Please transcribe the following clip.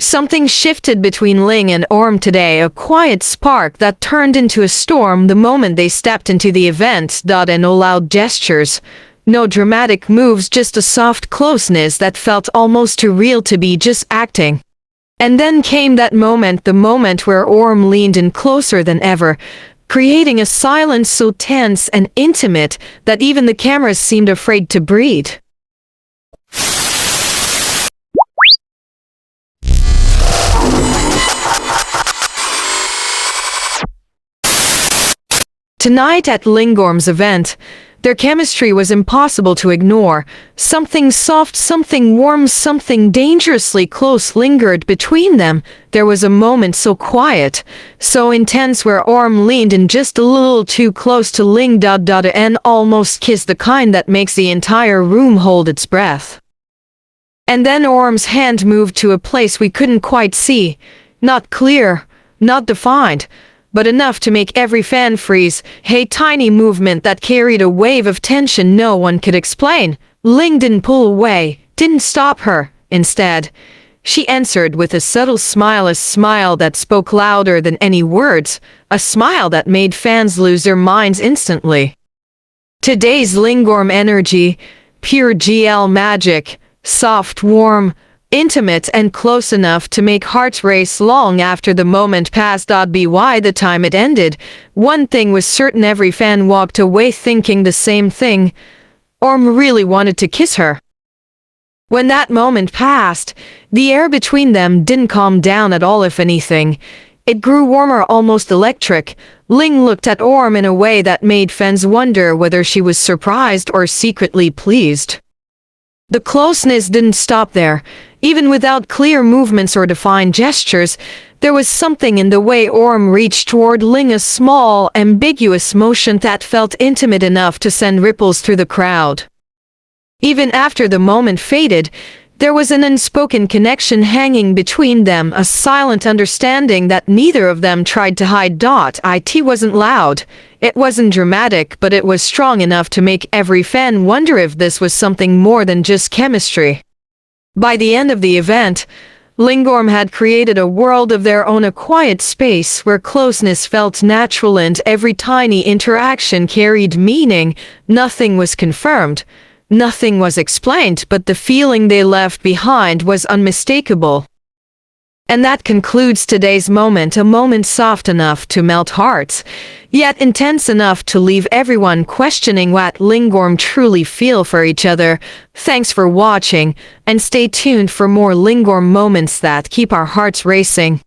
Something shifted between Ling and Orm today, a quiet spark that turned into a storm the moment they stepped into the event. And no loud gestures. No dramatic moves, just a soft closeness that felt almost too real to be just acting. And then came that moment, the moment where Orm leaned in closer than ever, creating a silence so tense and intimate that even the cameras seemed afraid to breathe. Tonight at Lingorm's event, their chemistry was impossible to ignore. Something soft, something warm, something dangerously close lingered between them. There was a moment so quiet, so intense, where Orm leaned in just a little too close to Ling and almost kissed, the kind that makes the entire room hold its breath. And then Orm's hand moved to a place we couldn't quite see. Not clear, not defined, but enough to make every fan freeze. A tiny movement that carried a wave of tension no one could explain. Ling didn't pull away, didn't stop her. Instead, she answered with a subtle smile, a smile that spoke louder than any words, a smile that made fans lose their minds instantly. Today's Lingorm energy, pure GL magic, soft, warm, intimate, and close enough to make hearts race long after the moment passed. By the time it ended, one thing was certain: every fan walked away thinking the same thing. Orm really wanted to kiss her. When that moment passed, the air between them didn't calm down at all. If anything, it grew warmer, almost electric. Ling looked at Orm in a way that made fans wonder whether she was surprised or secretly pleased. The closeness didn't stop there. Even without clear movements or defined gestures, there was something in the way Orm reached toward Ling, a small, ambiguous motion that felt intimate enough to send ripples through the crowd. Even after the moment faded, there was an unspoken connection hanging between them, a silent understanding that neither of them tried to hide. It wasn't loud, it wasn't dramatic, but it was strong enough to make every fan wonder if this was something more than just chemistry. By the end of the event, Lingorm had created a world of their own, a quiet space where closeness felt natural and every tiny interaction carried meaning. Nothing was confirmed, nothing was explained, but the feeling they left behind was unmistakable. And that concludes today's moment, a moment soft enough to melt hearts, yet intense enough to leave everyone questioning what Lingorm truly feel for each other. Thanks for watching, and stay tuned for more Lingorm moments that keep our hearts racing.